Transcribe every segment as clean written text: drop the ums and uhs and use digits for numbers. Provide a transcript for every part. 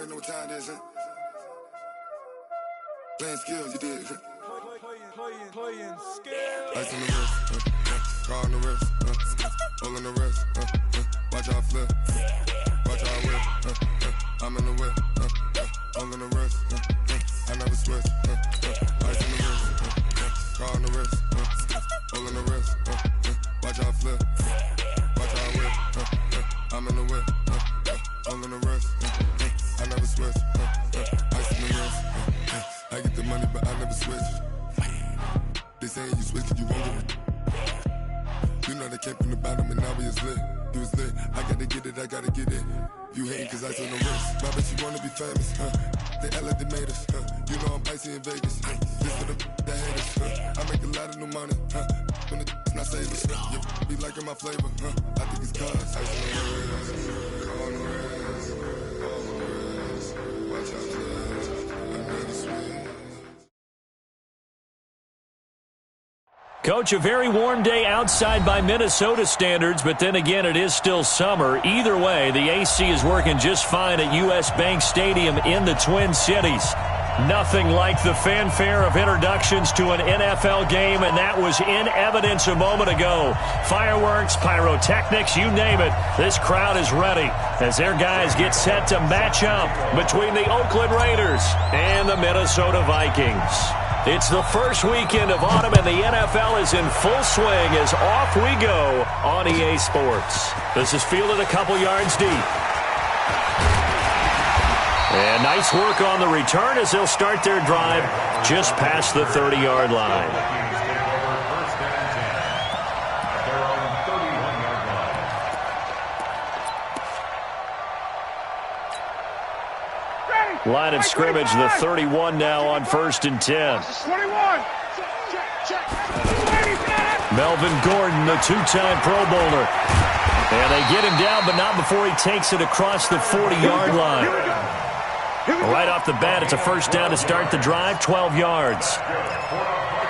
already know what time it is, huh? Playing skills, you did. Playing skills. Ice on the wrist, car on the wrist, hole in the wrist, watch how I flip, watch how I whip, I'm in the whip, hole in the wrist, I never switch, ice on the wrist, car on the wrist, hole in the wrist, watch how I flip, watch how I whip, I'm in the whip, hole in the wrist, I never switch, ice on the wrist, I get the money but I never switch. They saying you switch it, you won't get it. You know they came from the bottom and now we is lit. You was lit, I gotta get it, I gotta get it. You hating cause ice on the wrist. Why bet you wanna be famous, They act like they made us, You know I'm icy in Vegas, This for the that hate us, I make a lot of new money, When the not savers, You be liking my flavor, I think it's cause ice on the wrist, car on the wrist, car on the wrist, watch out flash, I never switch. Coach, a very warm day outside by Minnesota standards, but then again, it is still summer. Either way, the AC is working just fine at U.S. Bank Stadium in the Twin Cities. Nothing like the fanfare of introductions to an NFL game, and that was in evidence a moment ago. Fireworks, pyrotechnics, you name it. This crowd is ready as their guys get set to match up between the Oakland Raiders and the Minnesota Vikings. It's the first weekend of autumn, and the NFL is in full swing as off we go on EA Sports. This is fielded a couple yards deep. And nice work on the return as they'll start their drive just past the 30-yard line. Line of scrimmage, the 31 now on 1st and 10. 21. Melvin Gordon, the two-time Pro Bowler. And they get him down, but not before he takes it across the 40-yard line. Right off the bat, it's a first down to start the drive, 12 yards.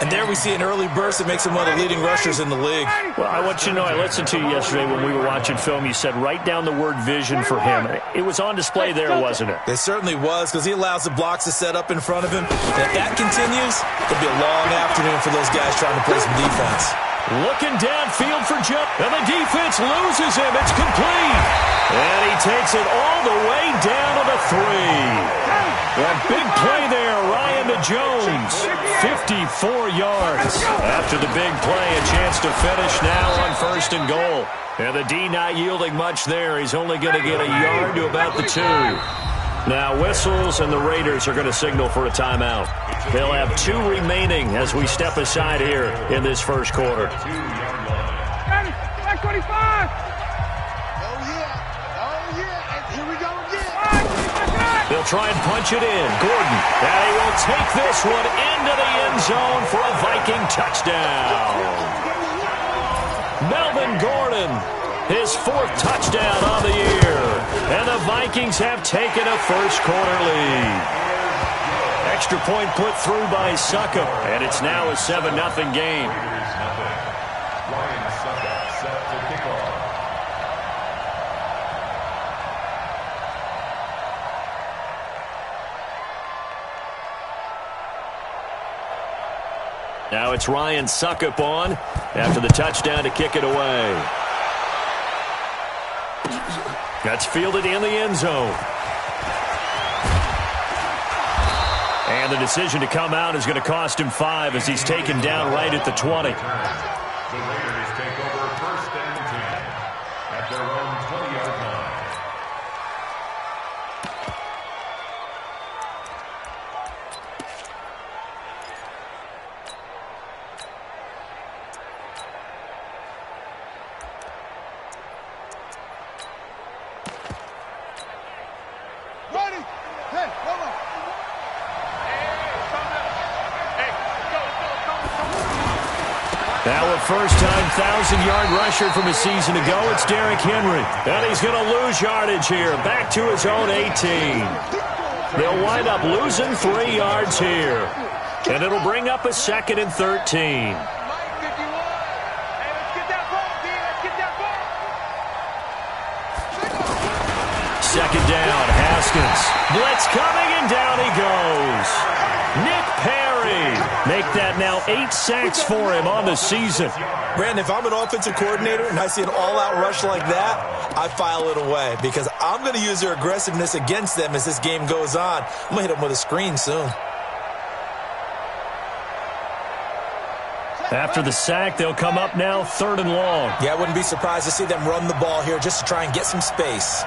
And there we see an early burst that makes him one of the leading rushers in the league. Well, I want you to know, I listened to you yesterday when we were watching film. You said write down the word vision for him. It was on display there, wasn't it? It certainly was, because he allows the blocks to set up in front of him. And if that continues, it'll be a long afternoon for those guys trying to play some defense. Looking downfield for Joe, and the defense loses him. It's complete. And he takes it all the way down to the 3. A big play there, Ryan to Jones. 54 yards. After the big play, a chance to finish now on 1st and goal. And the D not yielding much there. He's only going to get a yard to about the 2. Now whistles, and the Raiders are going to signal for a timeout. They'll have 2 remaining as we step aside here in this first quarter. 25. Here we go again. They'll try and punch it in. Gordon, and he will take this one into the end zone for a Viking touchdown. Melvin Gordon, his 4th touchdown on the year. And the Vikings have taken a first-quarter lead. Extra point put through by Succop, and it's now a 7-0 game. Now it's Ryan Succop on after the touchdown to kick it away. That's fielded in the end zone. And the decision to come out is going to cost him 5 as he's taken down right at the 20. The Raiders take over 1st and 10 at their own 20-yard line. Ready? Hey, hold on. Now a first-time 1,000-yard rusher from a season ago, it's Derrick Henry. And he's going to lose yardage here, back to his own 18. They'll wind up losing 3 yards here. And it'll bring up a 2nd and 13. Second down, Haskins. Blitz coming, and down he goes. Nick Perry. Make that now 8 sacks for him on the season. Brandon, if I'm an offensive coordinator and I see an all-out rush like that, I file it away because I'm going to use their aggressiveness against them as this game goes on. I'm going to hit them with a screen soon. After the sack, they'll come up now 3rd and long. Yeah, I wouldn't be surprised to see them run the ball here just to try and get some space.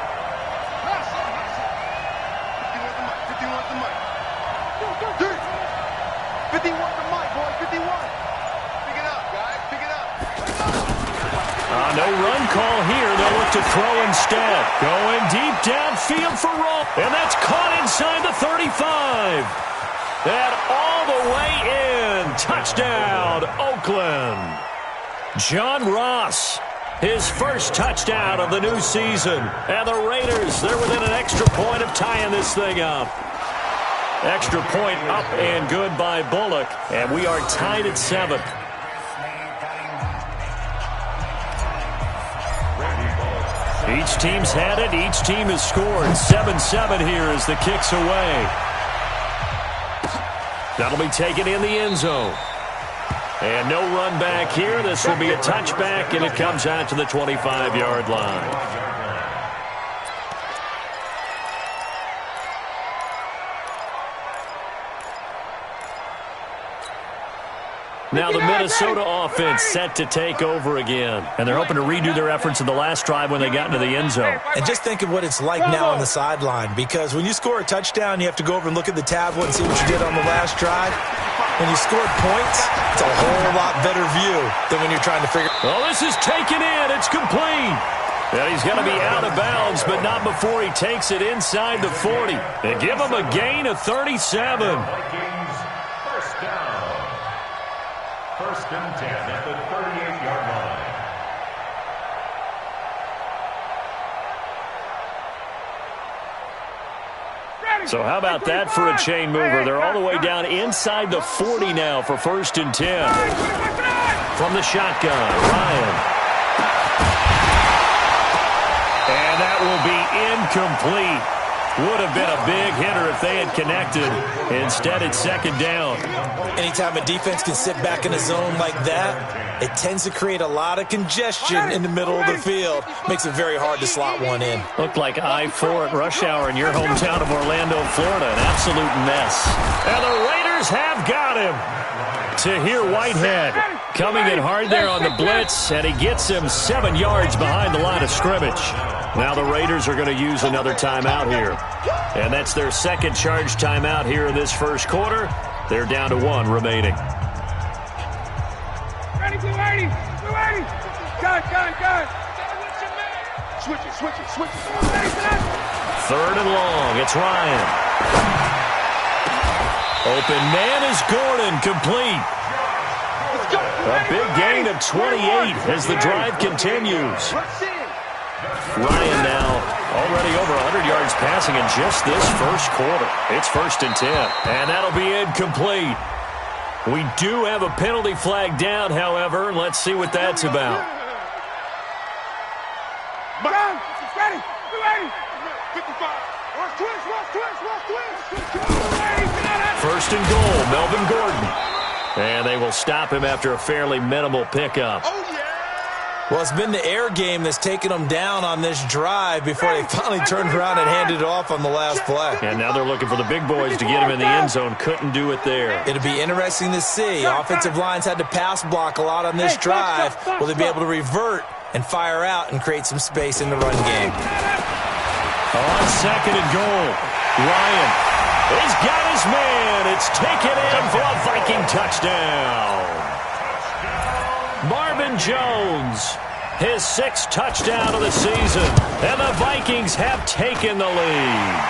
No run call here. They'll look to throw instead. Going deep downfield for Roll. And that's caught inside the 35. And all the way in. Touchdown, Oakland. John Ross, his first touchdown of the new season. And the Raiders, they're within an extra point of tying this thing up. Extra point up and good by Bullock. And we are tied at 7. Each team's had it. Each team has scored. 7-7 here as the kick's away. That'll be taken in the end zone. And no run back here. This will be a touchback, and it comes out to the 25-yard line. Now the Minnesota offense set to take over again. And they're hoping to redo their efforts in the last drive when they got into the end zone. And just think of what it's like now on the sideline, because when you score a touchdown, you have to go over and look at the tablet and see what you did on the last drive. When you scored points, it's a whole lot better view than when you're trying to figure. Well, this is taken in. It's complete. And he's going to be out of bounds, but not before he takes it inside the 40. They give him a gain of 37. Vikings, first down. First and 10 at the 38-yard line. So how about that for a chain mover? They're all the way down inside the 40 now for first and 10. From the shotgun, Ryan. And that will be incomplete. Would have been a big hitter if they had connected. Instead, it's second down. Anytime a defense can sit back in a zone like that, it tends to create a lot of congestion in the middle of the field. Makes it very hard to slot one in. Looked like I-4 at rush hour in your hometown of Orlando, Florida. An absolute mess. And the Raiders have got him. Tahir Whitehead coming in hard there on the blitz, and he gets him 7 yards behind the line of scrimmage. Now the Raiders are going to use another timeout here. And that's their second charge timeout here in this first quarter. They're down to 1 remaining. Ready, blue 80. Blue 80. Gun. Switch it. 3rd and long. It's Ryan. Open man is Gordon, complete. A big gain of 28 as the drive continues. Ryan now already over 100 yards passing in just this first quarter. It's first and 10, and that'll be incomplete. We do have a penalty flag down, however. Let's see what that's about. Ready, 55. First and goal, Melvin Gordon. And they will stop him after a fairly minimal pickup. Well, it's been the air game that's taken them down on this drive before they finally turned around and handed it off on the last play. And now they're looking for the big boys to get him in the end zone. Couldn't do it there. It'll be interesting to see. Offensive lines had to pass block a lot on this drive. Will they be able to revert and fire out and create some space in the run game? On second and goal, Ryan. He's got his man. It's taken in for a Viking touchdown. Marvin Jones, his 6th touchdown of the season. And the Vikings have taken the lead.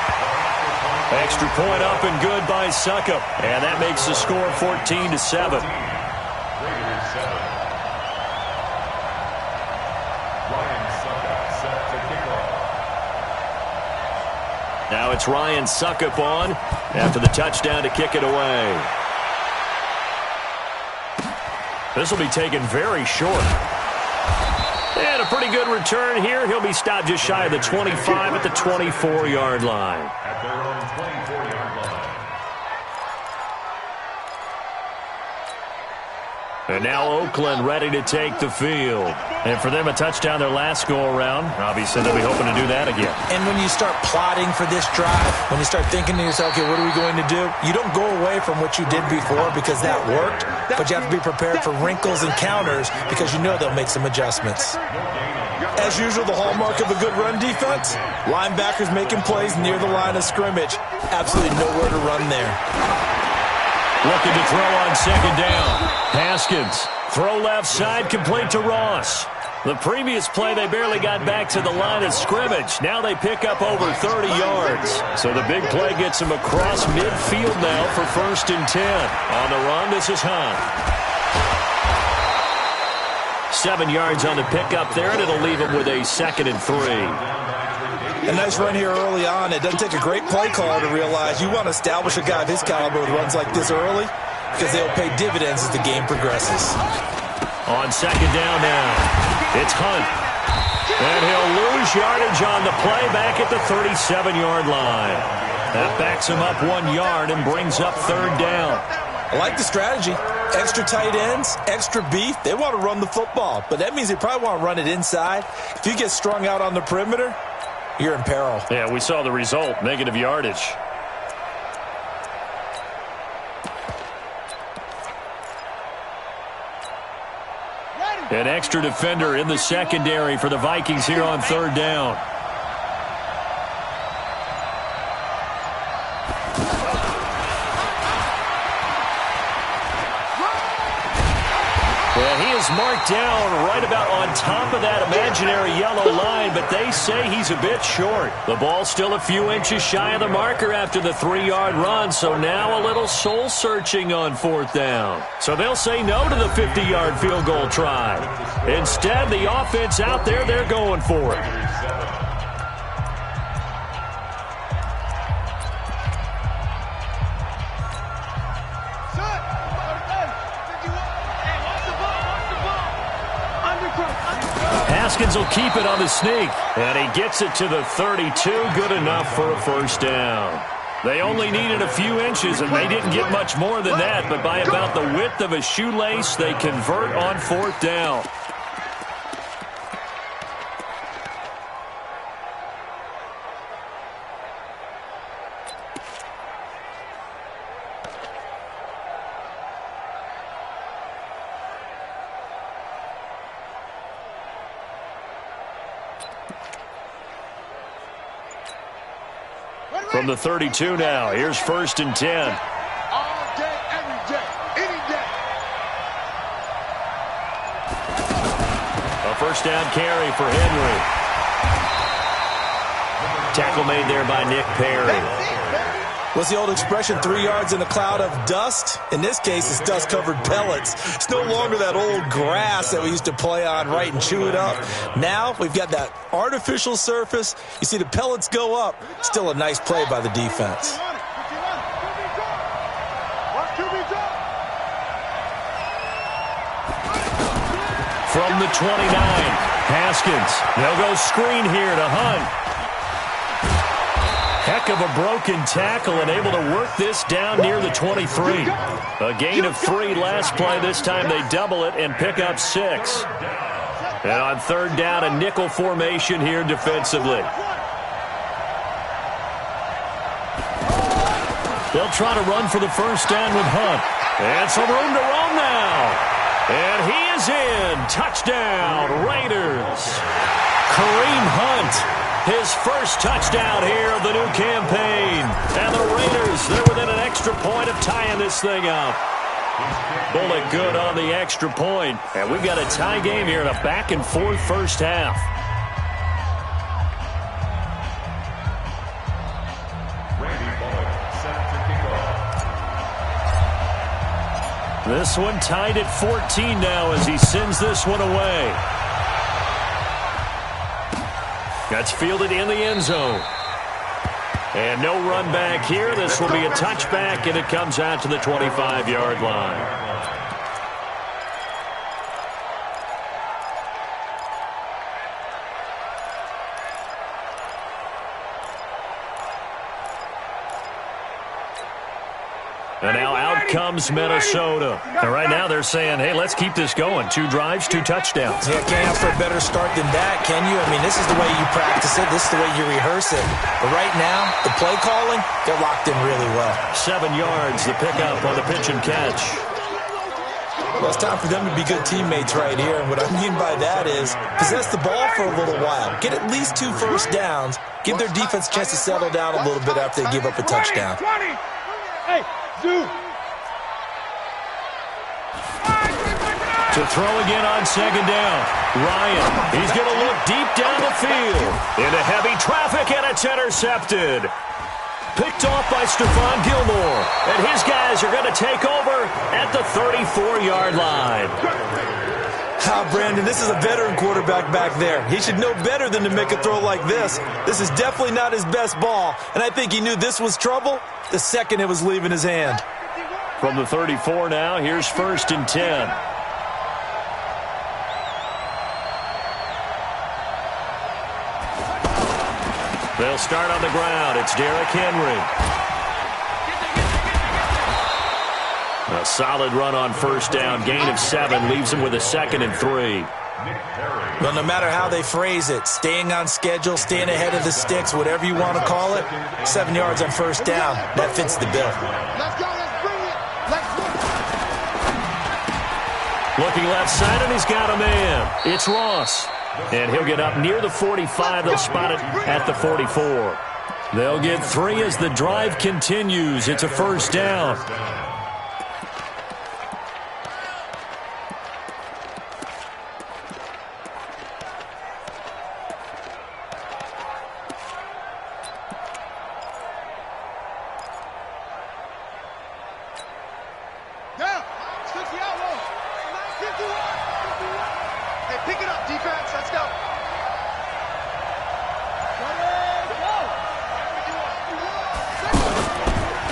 Extra point up and good by Suckup. And that makes the score 14-7. Raiders 7. Ryan Suckup set to kick off. Now it's Ryan Suckup on after the touchdown to kick it away. This will be taken very short. And a pretty good return here. He'll be stopped just shy of the 25 at the 24-yard line. At their own 24-yard line. And now Oakland ready to take the field. And for them, a touchdown their last go-around. Obviously, they'll be hoping to do that again. And when you start plotting for this drive, when you start thinking to yourself, okay, what are we going to do? You don't go away from what you did before because that worked, but you have to be prepared for wrinkles and counters because you know they'll make some adjustments. As usual, the hallmark of a good run defense, linebackers making plays near the line of scrimmage. Absolutely nowhere to run there. Looking to throw on second down. Haskins, throw left side, complete to Ross. The previous play, they barely got back to the line of scrimmage. Now they pick up over 30 yards. So the big play gets them across midfield now for 1st and 10. On the run, this is Hunt. 7 yards on the pickup there, and it'll leave them with a 2nd and 3. A nice run here early on. It doesn't take a great play caller to realize you want to establish a guy of his caliber with runs like this early because they'll pay dividends as the game progresses. On second down now, it's Hunt. And he'll lose yardage on the play back at the 37-yard line. That backs him up 1 yard and brings up 3rd down. I like the strategy. Extra tight ends, extra beef. They want to run the football, but that means they probably want to run it inside. If you get strung out on the perimeter, you're in peril. Yeah, we saw the result, negative yardage. An extra defender in the secondary for the Vikings here on 3rd down. Well, he is marked down right about on top of that imaginary yellow line, but they say he's a bit short. The ball's still a few inches shy of the marker after the 3-yard run, so now a little soul-searching on 4th down. So they'll say no to the 50-yard field goal try. Instead, the offense out there, they're going for it. Haskins will keep it on the sneak, and he gets it to the 32, good enough for a 1st down. They only needed a few inches, and they didn't get much more than that, but by about the width of a shoelace, they convert on 4th down. From the 32 now, here's 1st and 10. All day, every day, any day. A 1st down carry for Henry. Tackle made there by Nick Perry. What's the old expression, 3 yards in a cloud of dust? In this case, it's dust-covered pellets. It's no longer that old grass that we used to play on, right, and chew it up. Now we've got that artificial surface. You see the pellets go up. Still a nice play by the defense. From the 29, Haskins. They'll go screen here to Hunt. Heck of a broken tackle and able to work this down near the 23. A gain of 3 last play. This time they double it and pick up 6. And on 3rd down, a nickel formation here defensively. They'll try to run for the 1st down with Hunt. And some room to roam now. And he is in. Touchdown, Raiders. Kareem Hunt. His first touchdown here of the new campaign. And the Raiders, they're within an extra point of tying this thing up. Bullet good on the extra point. And we've got a tie game here in a back-and-forth first half. This one tied at 14 now as he sends this one away. That's fielded in the end zone. And no run back here. This will be a touchback, and it comes out to the 25-yard line. And now out comes Minnesota. And right now they're saying, hey, let's keep this going. 2 drives, 2 touchdowns. Yeah, can't ask for a better start than that, can you? I mean, this is the way you practice it. This is the way you rehearse it. But right now, the play calling, they're locked in really well. 7 yards, the pickup on the pitch and catch. Well, it's time for them to be good teammates right here. And what I mean by that is possess the ball for a little while. Get at least 2 first downs. Give their defense a chance to settle down a little bit after they give up a touchdown. 20. Hey, Zoo. To throw again on 2nd down. Ryan, he's going to look deep down the field. Into heavy traffic, and it's intercepted. Picked off by Stephon Gilmore. And his guys are going to take over at the 34-yard line. Brandon, this is a veteran quarterback back there. He should know better than to make a throw like this. This is definitely not his best ball, and I think he knew this was trouble the second it was leaving his hand. From the 34 now, here's 1st and 10. They'll start on the ground. It's Derrick Henry. A solid run on 1st down. Gain of 7 leaves him with a 2nd and 3. Well, no matter how they phrase it, staying on schedule, staying ahead of the sticks, whatever you want to call it, 7 yards on 1st down, that fits the bill. Let's go. Let's bring it. Let's go. Looking left side, and he's got a man. It's Ross. And he'll get up near the 45. They'll spot it at the 44. They'll get 3 as the drive continues. It's a 1st down.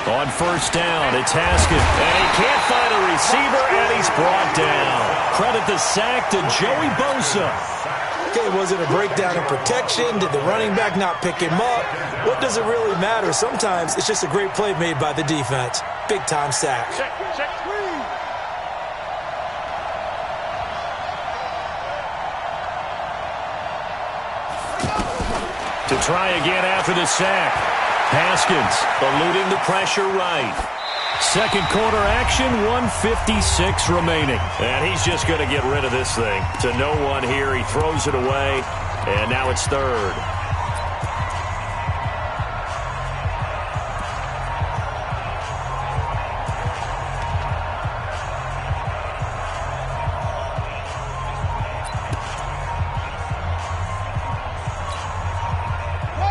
On 1st down, it's Haskins. And he can't find a receiver, and he's brought down. Credit the sack to Joey Bosa. Okay, was it a breakdown in protection? Did the running back not pick him up? What does it really matter? Sometimes it's just a great play made by the defense. Big-time sack. Check. To try again after the sack. Haskins eluding the pressure right. 2nd quarter action, 1:56 remaining. And he's just going to get rid of this thing. To no one here, he throws it away, and now it's 3rd.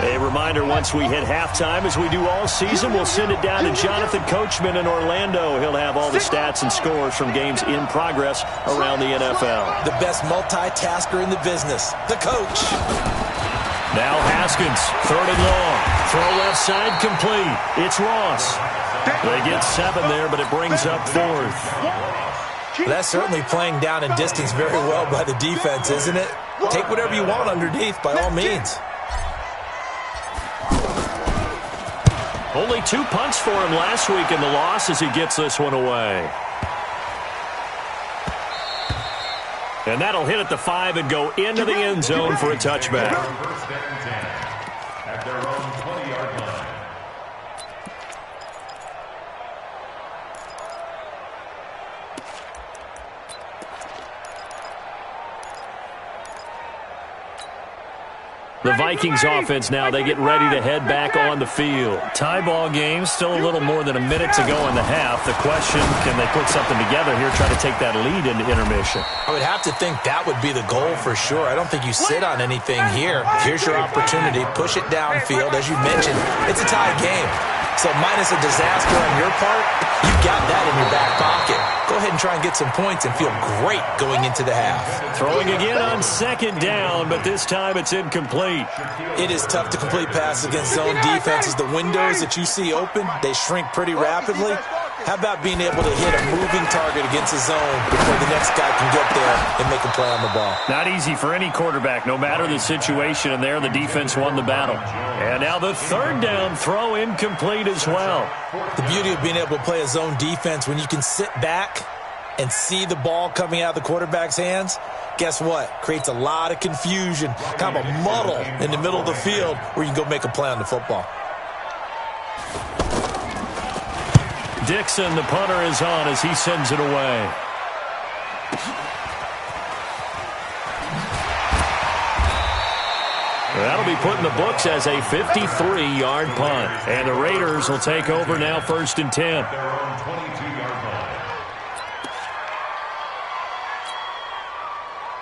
A reminder, once we hit halftime, as we do all season, we'll send it down to Jonathan Coachman in Orlando. He'll have all the stats and scores from games in progress around the NFL. The best multitasker in the business, the coach. Now Haskins, 3rd and long. Throw left side complete. It's Ross. They get 7 there, but it brings up 4th. That's certainly playing down in distance very well by the defense, isn't it? Take whatever you want underneath, by all means. Only 2 punts for him last week in the loss as he gets this one away. And that'll hit at the 5 and go into the end zone for a touchback. 1st and 10 at their own 20-yard line. The Vikings offense now, they get ready to head back on the field. Tie ball game, still a little more than a minute to go in the half. The question, can they put something together here, try to take that lead into intermission? I would have to think that would be the goal for sure. I don't think you sit on anything here. Here's your opportunity. Push it downfield. As you mentioned, it's a tie game. So minus a disaster on your part, you got that in your back pocket. Go ahead and try and get some points and feel great going into the half. Throwing again on 2nd down, but this time it's incomplete. It is tough to complete passes against zone defenses. The windows that you see open, they shrink pretty rapidly. How about being able to hit a moving target against a zone before the next guy can get there and make a play on the ball? Not easy for any quarterback, no matter the situation, and there the defense won the battle. And now the third down throw incomplete as well. The beauty of being able to play a zone defense when you can sit back and see the ball coming out of the quarterback's hands, guess what? Creates a lot of confusion, kind of a muddle in the middle of the field where you can go make a play on the football. Dixon, the punter, is on as he sends it away. That'll be put in the books as a 53-yard punt. And the Raiders will take over now, 1st and 10.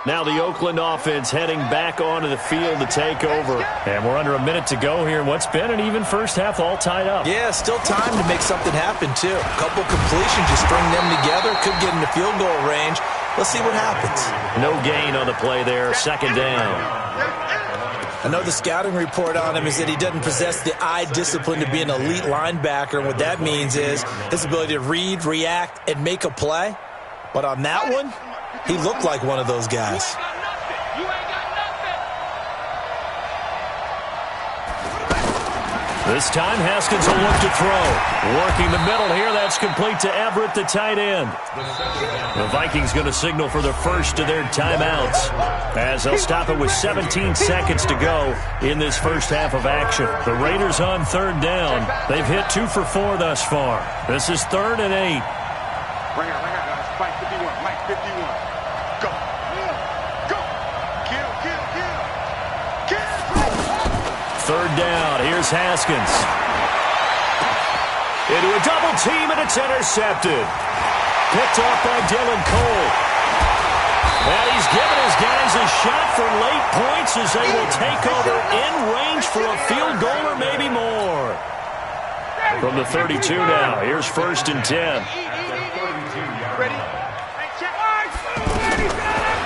Now the Oakland offense heading back onto the field to take over. And we're under a minute to go here in what's been an even first half, all tied up. Yeah, still time to make something happen, too. A couple completions, just string them together. Could get into field goal range. Let's see what happens. No gain on the play there, 2nd down. I know the scouting report on him is that he doesn't possess the eye discipline to be an elite linebacker. And what that means is his ability to read, react, and make a play. But on that one, he looked like one of those guys. This time, Haskins will look to throw. Working the middle here, that's complete to Everett, the tight end. The Vikings going to signal for the first of their timeouts, as they'll stop it with 17 seconds to go in this first half of action. The Raiders on 3rd down. They've hit 2 for 4 thus far. This is 3rd and 8. Bring it, guys. Mike 51, Mike 51. Go. Go. Kill. 3rd down. Here's Haskins. Into a double team, and it's intercepted. Picked off by Dylan Cole. And he's given his guys a shot for late points as they will take over in range for a field goal or maybe more. From the 32 now, here's 1st and 10.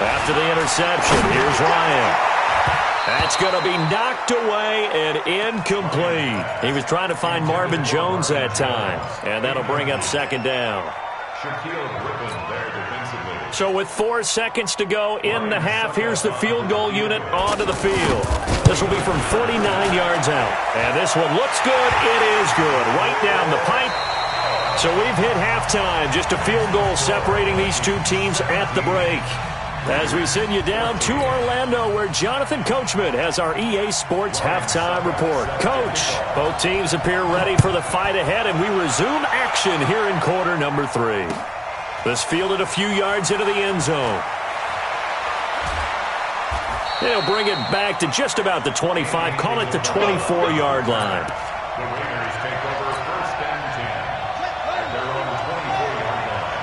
After the interception, here's Ryan. That's going to be knocked away and incomplete. He was trying to find Marvin Jones that time, and that'll bring up 2nd down. So with 4 seconds to go in the half, here's the field goal unit onto the field. This will be from 49 yards out. And this one looks good. It is good. Right down the pipe. So we've hit halftime. Just a field goal separating these two teams at the break. As we send you down to Orlando, where Jonathan Coachman has our EA Sports halftime report. Coach, both teams appear ready for the fight ahead, and we resume action here in quarter number 3. This fielded a few yards into the end zone. They'll bring it back to just about the 25, call it the 24-yard line. The Raiders take over 1st and 10 at their own 24-yard line.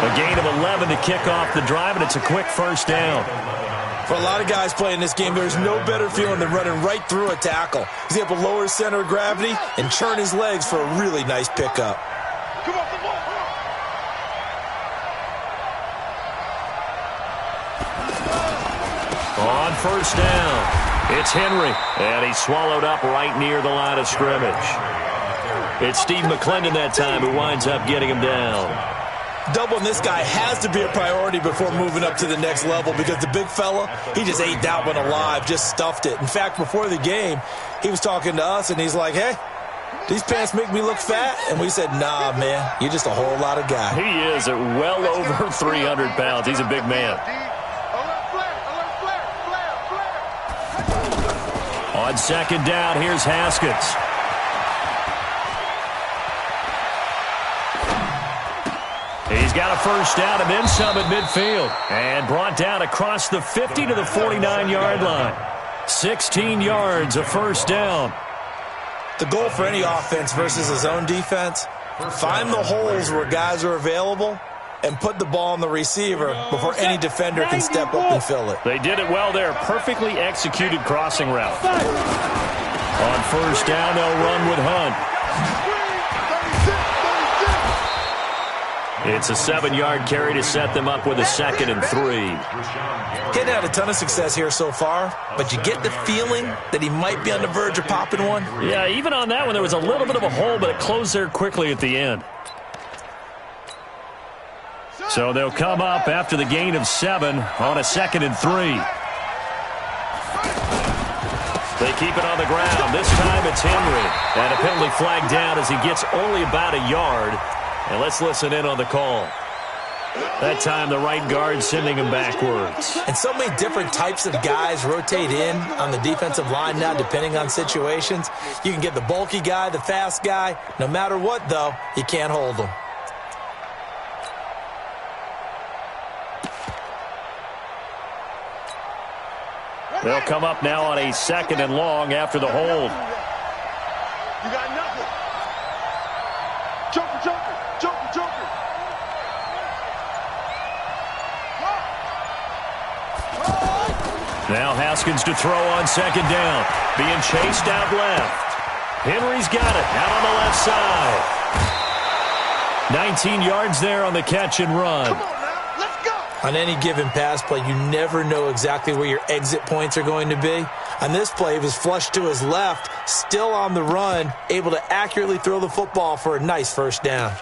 A gain of 11 to kick off the drive, and it's a quick 1st down. For a lot of guys playing this game, there's no better feeling than running right through a tackle. He's able to lower his center of gravity and churn his legs for a really nice pickup. On 1st down, it's Henry, and he's swallowed up right near the line of scrimmage. It's Steve McClendon that time who winds up getting him down. Doubling this guy has to be a priority before moving up to the next level, because the big fella, he just ate that one alive, just stuffed it. In fact, before the game, he was talking to us, and he's like, hey, these pants make me look fat? And we said, nah, man, you're just a whole lot of guy. He is at well over 300 pounds. He's a big man. On 2nd down, here's Haskins. He's got a 1st down and then some at midfield. And brought down across the 50 to the 49-yard line. 16 yards, a 1st down. The goal for any offense versus a zone defense, find the holes where guys are available and put the ball on the receiver before any defender can step up and fill it. They did it well there. Perfectly executed crossing route. On 1st down, they'll run with Hunt. It's a 7-yard carry to set them up with a 2nd and 3. He's had a ton of success here so far, but you get the feeling that he might be on the verge of popping one. Yeah, even on that one, there was a little bit of a hole, but it closed there quickly at the end. So they'll come up after the gain of 7 on a 2nd and 3. They keep it on the ground. This time it's Henry. And a penalty flag down as he gets only about a yard. And let's listen in on the call. That time the right guard sending him backwards. And so many different types of guys rotate in on the defensive line now depending on situations. You can get the bulky guy, the fast guy. No matter what, though, you can't hold them. They'll come up now on a 2nd and long after the hold. You got nothing. Joker, Joker, Joker, Joker. Now Haskins to throw on 2nd down. Being chased out left. Henry's got it out on the left side. 19 yards there on the catch and run. Come on now, let's go. On any given pass play, you never know exactly where your exit points are going to be. On this play, he was flushed to his left, still on the run, able to accurately throw the football for a nice 1st down.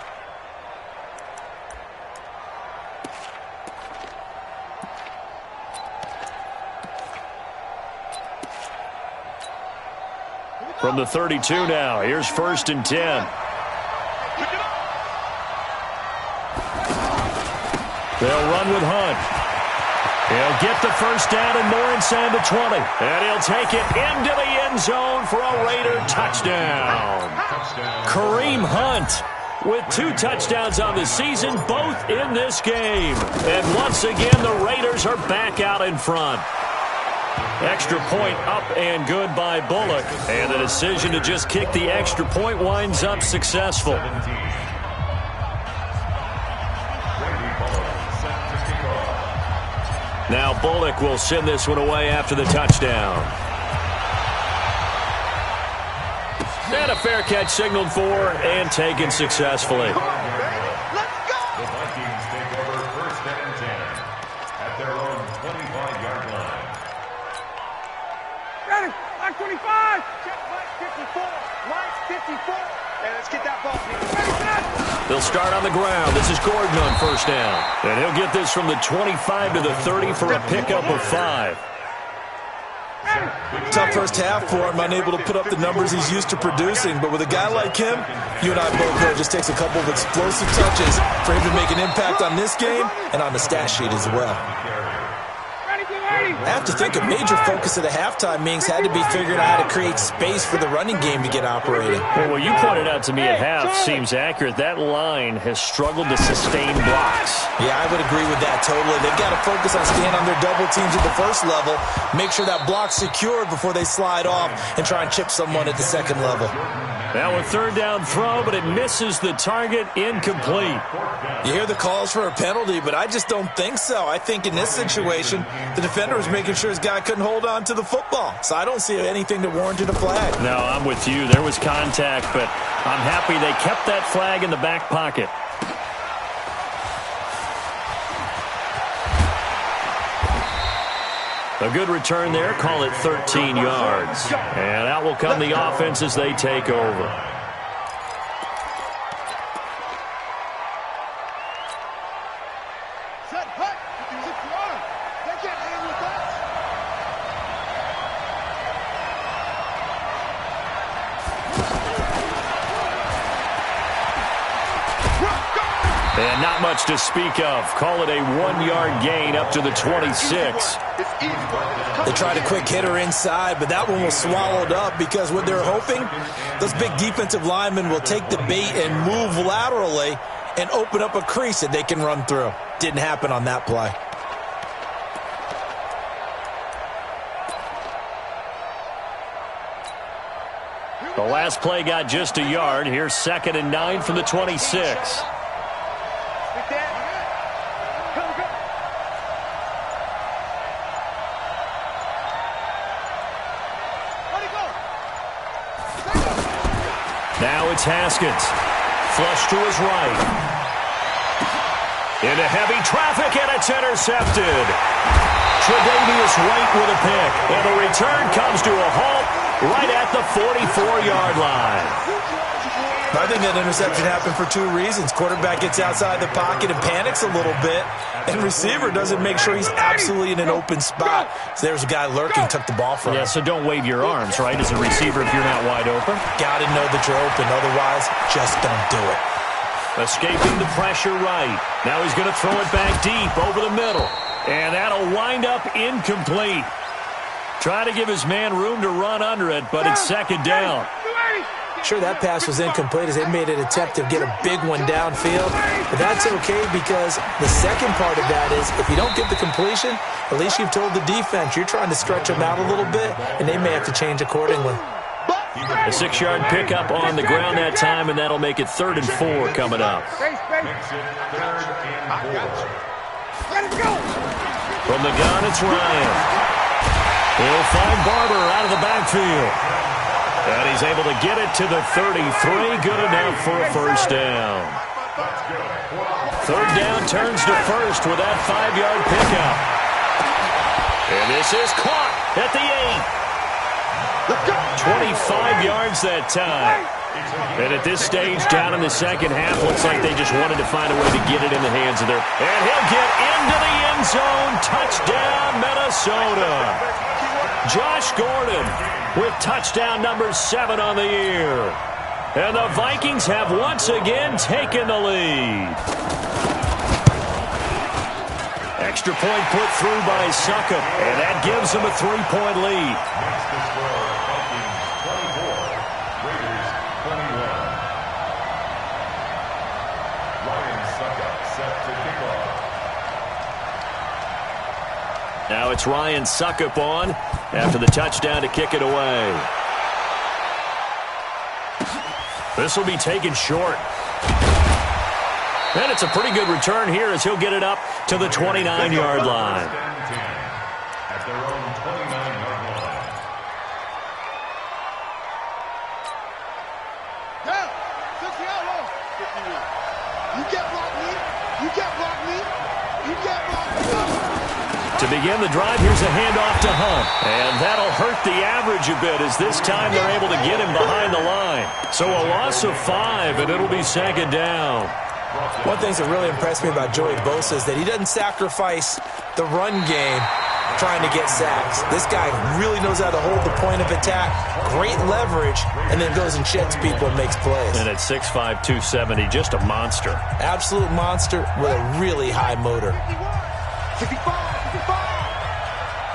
From the 32 now, here's 1st and 10. They'll run with Hunt. He'll get the 1st down and more inside the 20. And he'll take it into the end zone for a Raider touchdown. Kareem Hunt with 2 touchdowns on the season, both in this game. And once again, the Raiders are back out in front. Extra point up and good by Bullock. And the decision to just kick the extra point winds up successful. Now Bullock will send this one away after the touchdown. And a fair catch signaled for and taken successfully. Let's go. The Vikings take over 1st and 10 at their own 25-yard line. Ready, line 25. Check line 54. Line 54. And let's get that ball. Ready, set. They'll start on the ground. This is Gordon on 1st down. And he'll get this from the 25 to the 30 for a pickup of 5. Tough 1st half for him, unable to put up the numbers he's used to producing. But with a guy like him, you and I both know it just takes a couple of explosive touches for him to make an impact on this game and on the stat sheet as well. I have to think a major focus of the halftime meetings had to be figuring out how to create space for the running game to get operating. Well, what you pointed out to me at half seems accurate. That line has struggled to sustain blocks. Yeah, I would agree with that totally. They've got to focus on staying on their double teams at the 1st level, make sure that block's secured before they slide off and try and chip someone at the 2nd level. Now a 3rd down throw, but it misses the target, incomplete. You hear the calls for a penalty, but I just don't think so. I think in this situation, the defender was making sure his guy couldn't hold on to the football. So I don't see anything that warranted a flag. No, I'm with you. There was contact, but I'm happy they kept that flag in the back pocket. A good return there. Call it 13 yards. And out will come the offense as they take over. Set, hut. Sit your arm. They can't hang with us. And not much to speak of. Call it a 1-yard gain up to the 26. They tried a quick hitter inside, but that one was swallowed up because what they're hoping, those big defensive linemen will take the bait and move laterally and open up a crease that they can run through. Didn't happen on that play. The last play got just a yard. Here's 2nd and 9 from the 26. Now it's Haskins. Flush to his right. Into heavy traffic, and it's intercepted. Tre'Davious White with a pick, and the return comes to a halt right at the 44-yard line. I think that interception happened for two reasons. Quarterback gets outside the pocket and panics a little bit, and receiver doesn't make sure he's absolutely in an open spot. So there's a guy lurking, took the ball from him. Yeah, so don't wave your arms, right, as a receiver if you're not wide open. Got to know that you're open. Otherwise, just don't do it. Escaping the pressure right. Now he's going to throw it back deep over the middle. And that'll wind up incomplete. Trying to give his man room to run under it, but it's second down. Sure, that pass was incomplete as they made an attempt to get a big one downfield. But that's okay because the second part of that is if you don't get the completion, at least you've told the defense you're trying to stretch them out a little bit, and they may have to change accordingly. A 6-yard pickup on the ground that time, and that'll make it 3rd and 4 coming up. From the gun, it's Ryan. He'll find Barber out of the backfield. And he's able to get it to the 33. Good enough for a first down. 3rd down turns to first with that 5-yard pickup. And this is caught at the 8. 25 yards that time. And at this stage, down in the second half, looks like they just wanted to find a way to get it in the hands of their... And he'll get into the end zone. Touchdown, Minnesota. Josh Gordon with touchdown number 7 on the year. And the Vikings have once again taken the lead. Extra point put through by Succop, and that gives them a 3-point lead. Now it's Ryan Succop on after the touchdown to kick it away. This will be taken short. And it's a pretty good return here as he'll get it up to the 29-yard line. At their own 29-yard line. Down. 60 out low. 51. You get block me. You get block me. You get block me. To begin the drive, here's a handoff to Hunt. And that'll hurt the average a bit as this time they're able to get him behind the line. So a loss of 5, and it'll be second down. One thing that really impressed me about Joey Bosa is that he doesn't sacrifice the run game trying to get sacks. This guy really knows how to hold the point of attack, great leverage, and then goes and sheds people and makes plays. And at 6'5", 270, just a monster. Absolute monster with a really high motor. 65, 65,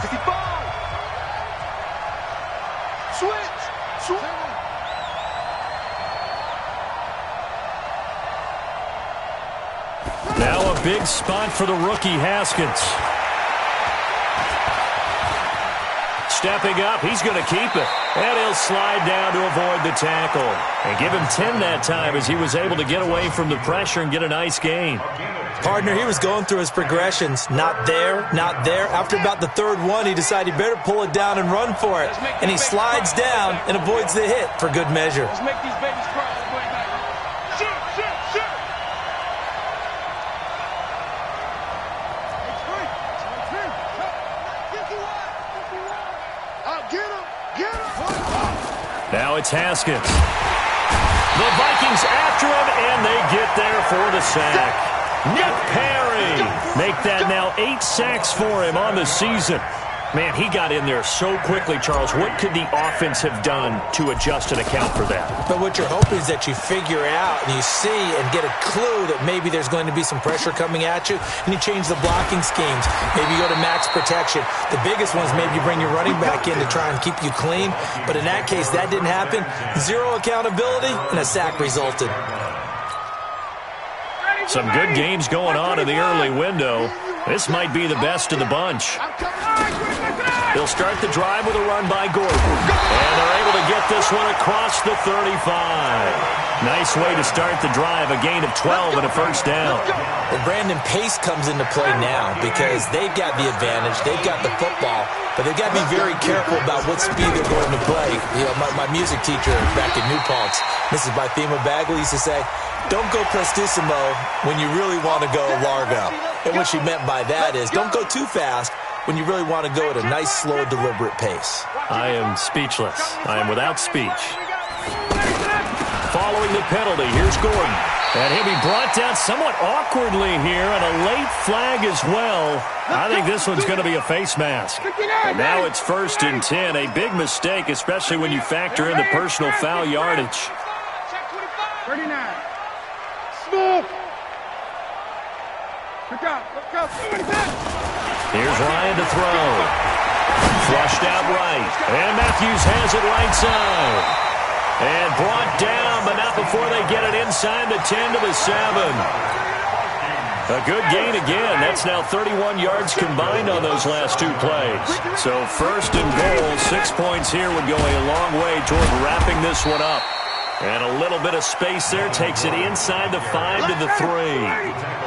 65. Switch. Now a big spot for the rookie Haskins. Stepping up, he's going to keep it. And he'll slide down to avoid the tackle. And give him 10 that time as he was able to get away from the pressure and get a nice gain. Partner, he was going through his progressions. Not there, not there. After about the 3rd one, he decided he better pull it down and run for it. And he slides down and avoids the hit for good measure. Let's make these babies cry. Shoot. Now it's Haskins. The Vikings after him, and they get there for the sack. Nick Perry make that now 8 sacks for him on the season. Man, he got in there so quickly, Charles. What could the offense have done to adjust and account for that? But what you're hoping is that you figure out and you see and get a clue that maybe there's going to be some pressure coming at you, and you change the blocking schemes. Maybe you go to max protection. The biggest one is maybe you bring your running back in to try and keep you clean. But in that case, that didn't happen. 0 accountability, and a sack resulted. Some good games going on in the early window. This might be the best of the bunch. They'll start the drive with a run by Gordon. And they're able to get this one across the 35. Nice way to start the drive, a gain of 12 and a first down. Well, Brandon, pace comes into play now because they've got the advantage. They've got the football, but they've got to be very careful about what speed they're going to play. You know, my music teacher back in New Paltz, Mrs. Bythema Bagley, used to say, Don't go prestissimo when you really want to go largo. And what she meant by that is don't go too fast when you really want to go at a nice, slow, deliberate pace. I am speechless. I am without speech. Following the penalty, here's Gordon. And he'll be brought down somewhat awkwardly here, and a late flag as well. I think this one's going to be a face mask. And now it's 1st and 10. A big mistake, especially when you factor in the personal foul yardage. 39. Smooth. Look out. Here's Ryan to throw. Flushed out right. And Matthews has it right side. And brought down, but not before they get it inside the 10 to the 7. A good gain again. That's now 31 yards combined on those last 2 plays. So 1st and goal, 6 points here would go a long way toward wrapping this one up. And a little bit of space there takes it inside the 5 to the 3.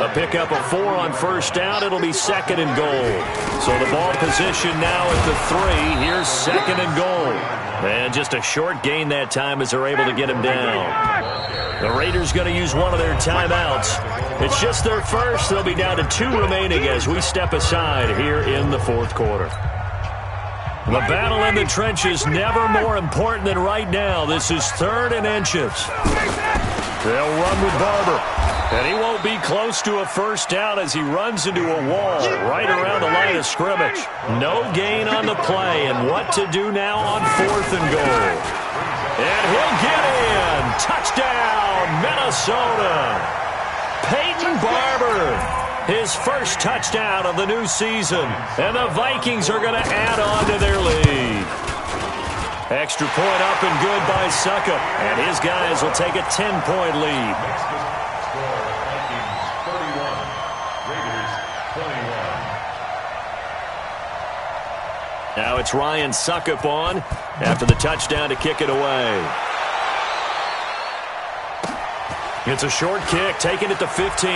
A pickup of 4 on 1st down. It'll be 2nd and goal. So the ball position now at the 3. Here's 2nd and goal. And just a short gain that time as they're able to get him down. The Raiders going to use one of their timeouts. It's just their first. They'll be down to 2 remaining as we step aside here in the 4th quarter. The battle in the trenches never more important than right now. This is 3rd and inches. They'll run with Barber. And he won't be close to a 1st down as he runs into a wall right around the line of scrimmage. No gain on the play, and what to do now on 4th and goal. And he'll get in. Touchdown, Minnesota. Peyton Barber. His first touchdown of the new season. And the Vikings are going to add on to their lead. Extra point up and good by Suckup. And his guys will take a 10-point lead. Vikings 31, Raiders 21. Now it's Ryan Suckup on after the touchdown to kick it away. It's a short kick, taking it to 15.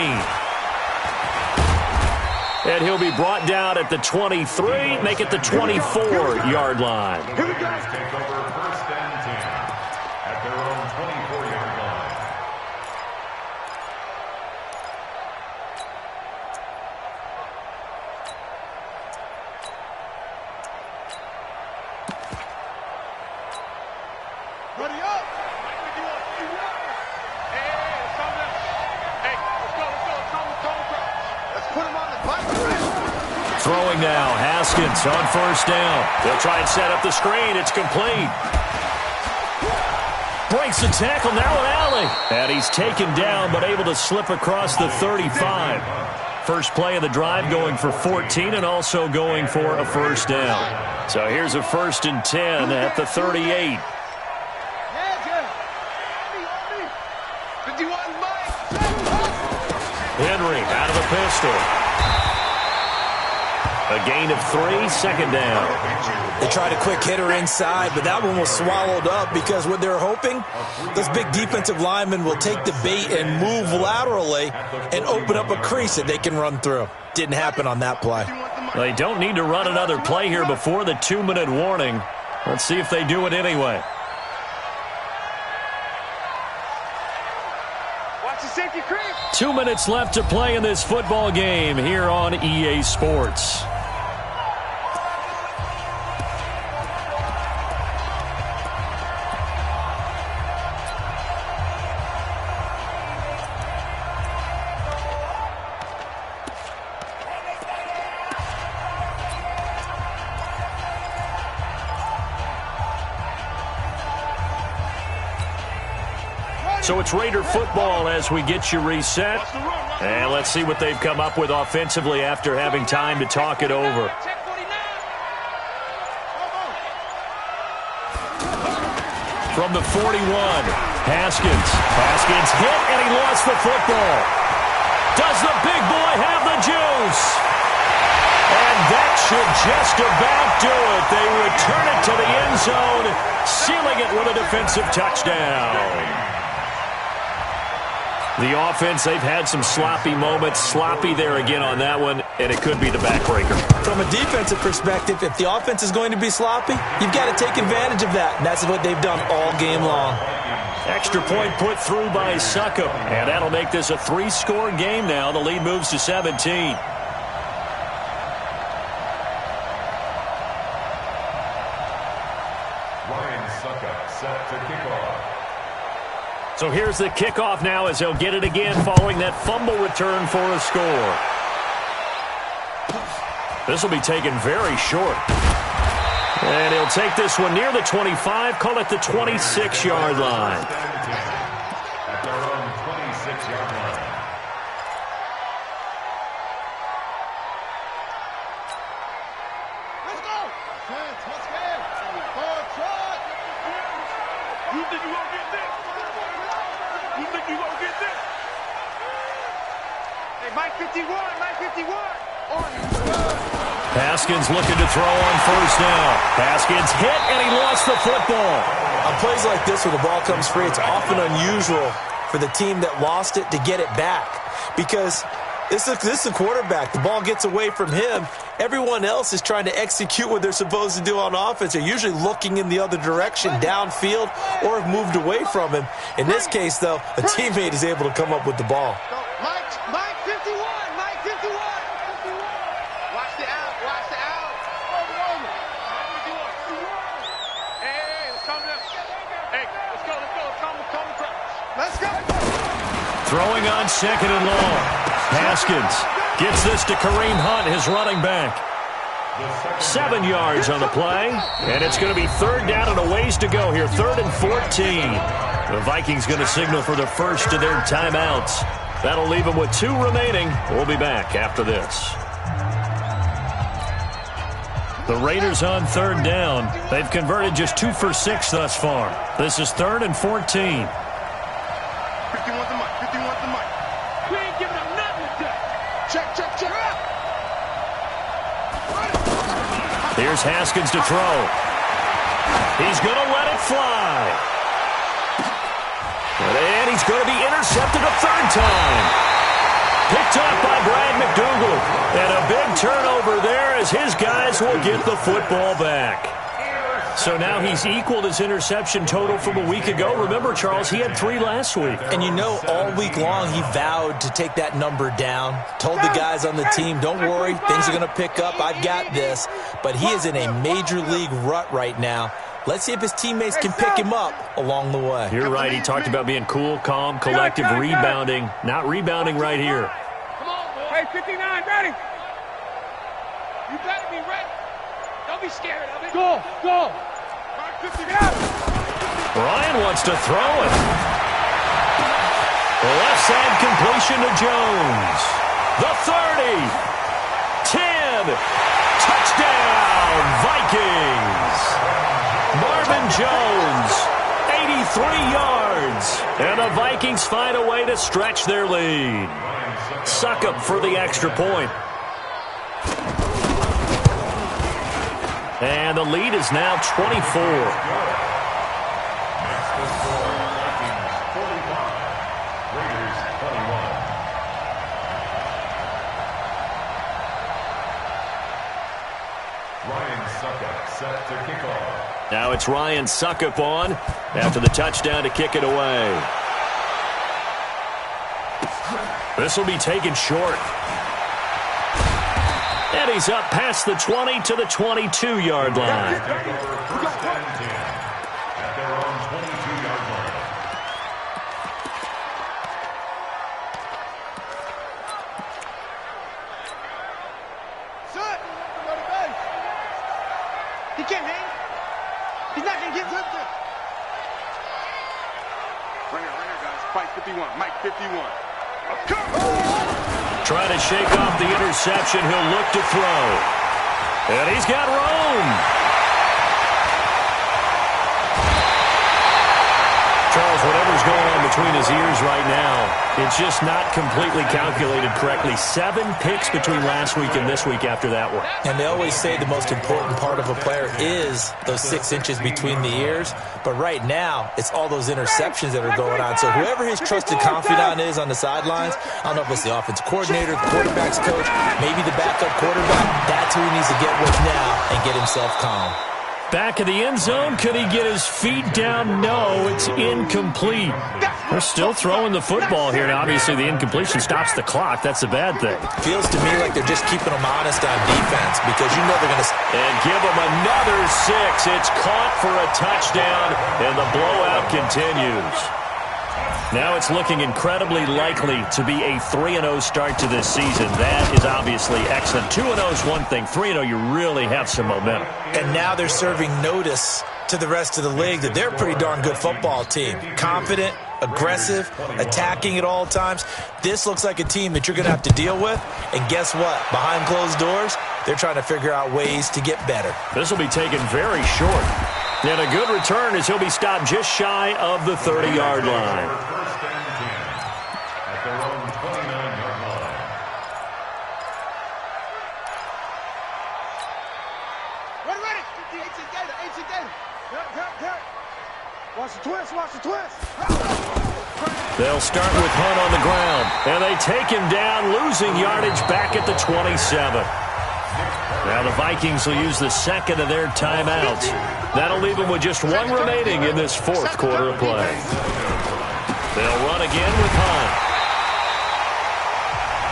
And he'll be brought down at the 23, make it the 24-yard line. The Raiders take over 1st and 10 at their own 24-yard line. Ready up. Let's put him on the bike. Throwing now, Haskins on 1st down. They'll try and set up the screen. It's complete. Breaks the tackle, now an alley. And he's taken down, but able to slip across the 35. First play of the drive going for 14 and also going for a 1st down. So here's a 1st and 10 at the 38. Henry out of the pistol. A gain of 3, 2nd down. They tried a quick hitter inside, but that one was swallowed up because what they're hoping, those big defensive linemen will take the bait and move laterally and open up a crease that they can run through. Didn't happen on that play. They don't need to run another play here before the 2-minute warning. Let's see if they do it anyway. Watch the safety creep. 2 minutes left to play in this football game here on EA Sports. So it's Raider football as we get you reset. And let's see what they've come up with offensively after having time to talk it over. From the 41, Haskins. Haskins hit, and he lost the football. Does the big boy have the juice? And that should just about do it. They return it to the end zone, sealing it with a defensive touchdown. The offense, they've had some sloppy moments. Sloppy there again on that one, and it could be the backbreaker. From a defensive perspective, if the offense is going to be sloppy, you've got to take advantage of that, and that's what they've done all game long. Extra point put through by Suckup. And that'll make this a 3-score game now. The lead moves to 17. Ryan Suckup set to kick off. So here's the kickoff now as he'll get it again following that fumble return for a score. This will be taken very short. And he'll take this one near the 25, call it the 26-yard line. At their own 26-yard line. Let's go. Let's go. You think you gonna get this? You think you gonna get this? Hey, Mike 51, Mike 51. Haskins looking to throw on first down. Haskins hit, and he lost the football. On plays like this where the ball comes free, it's often unusual for the team that lost it to get it back. Because this is a quarterback. The ball gets away from him. Everyone else is trying to execute what they're supposed to do on offense. They're usually looking in the other direction, downfield, or have moved away from him. In this case, though, a teammate is able to come up with the ball. Mike 51, Mike 51. Watch the out, watch the out. Hey, let's calm down. Hey, let's go, calm. Let's go. Throwing on second and long. Haskins gets this to Kareem Hunt, his running back. 7 yards on the play, and it's going to be third down and a ways to go here. 3rd and 14. The Vikings going to signal for the first of their timeouts. That'll leave them with 2 remaining. We'll be back after this. The Raiders on 3rd down. They've converted just 2 for 6 thus far. This is 3rd and 14. 51 to Mike, 51 to Mike. We ain't giving him nothing to check. Here's Haskins to throw. He's going to let it fly. And he's going to be intercepted a 3rd time. Picked off by Brad McDougal. And a big turnover there as his guys will get the football back. So now he's equaled his interception total from a week ago. Remember, Charles, he had 3 last week. And you know, all week long he vowed to take that number down. Told the guys on the team, don't worry, things are going to pick up. I've got this. But he is in a major league rut right now. Let's see if his teammates can pick him up along the way. You're right. He talked about being cool, calm, collective, rebounding. Not rebounding right here. Come on, boy. Hey, 59, ready? You better be ready. Don't be scared of it. Go. Ryan wants to throw it. The left side completion to Jones. The 30. 10. Touchdown, Vikings. Marvin Jones, 83 yards. And the Vikings find a way to stretch their lead. Suckup for the extra point. And the lead is now 24. Set to kick off. Now it's Ryan Suckup on after the touchdown to kick it away. This will be taken short. And he's up past the 20 to the 22-yard line. At their own 22-yard line. He can't hang. He's not going to get lifted. Right here, guys. Fight 51. Mike 51. Trying to shake off the interception. He'll look to throw. And he's got room. Charles, whatever's going on between his ears right now, it's just not completely calculated correctly. 7 picks between last week and this week after that one. And they always say the most important part of a player is those 6 inches between the ears. But right now, it's all those interceptions that are going on. So whoever his trusted confidant is on the sidelines, I don't know if it's the offensive coordinator, the quarterback's coach, maybe the backup quarterback, that's who he needs to get with now and get himself calm. Back of the end zone. Could he get his feet down? No, it's incomplete. They're still throwing the football here. Now, obviously, the incompletion stops the clock. That's a bad thing. Feels to me like they're just keeping them honest on defense because you know they're going to... And give them another 6. It's caught for a touchdown, and the blowout continues. Now it's looking incredibly likely to be a 3-0 start to this season. That is obviously excellent. 2-0 is one thing. 3-0, you really have some momentum. And now they're serving notice to the rest of the league that they're a pretty darn good football team. Confident, aggressive, attacking at all times. This looks like a team that you're going to have to deal with. And guess what? Behind closed doors, they're trying to figure out ways to get better. This will be taken very short. And a good return as he'll be stopped just shy of the 30-yard line. First and 10 at their own 29-yard line. Ready. 18 Gator. Dirt. Watch the twist. They'll start with Hunt on the ground. And they take him down, losing yardage back at the 27. Now the Vikings will use the second of their timeouts. That'll leave them with just one remaining in this fourth quarter of play. They'll run again with Hunt.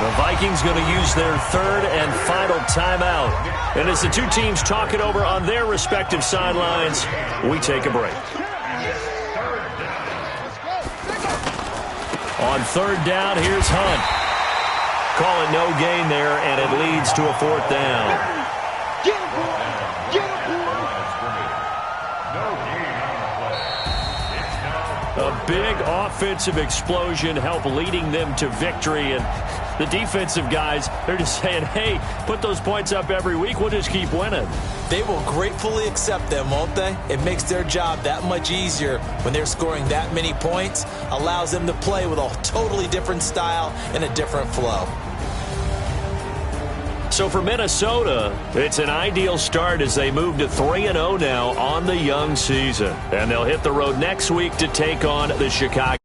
The Vikings going to use their third and final timeout. And as the two teams talk it over on their respective sidelines, we take a break. On third down, here's Hunt. Call it no gain there, and it leads to a fourth down. Get him, boy. A big offensive explosion helped leading them to victory, and the defensive guys, they're just saying, hey, put those points up every week, we'll just keep winning. They will gratefully accept them, won't they? It makes their job that much easier when they're scoring that many points, allows them to play with a totally different style and a different flow. So for Minnesota, it's an ideal start as they move to 3-0 now on the young season. And they'll hit the road next week to take on the Chicago.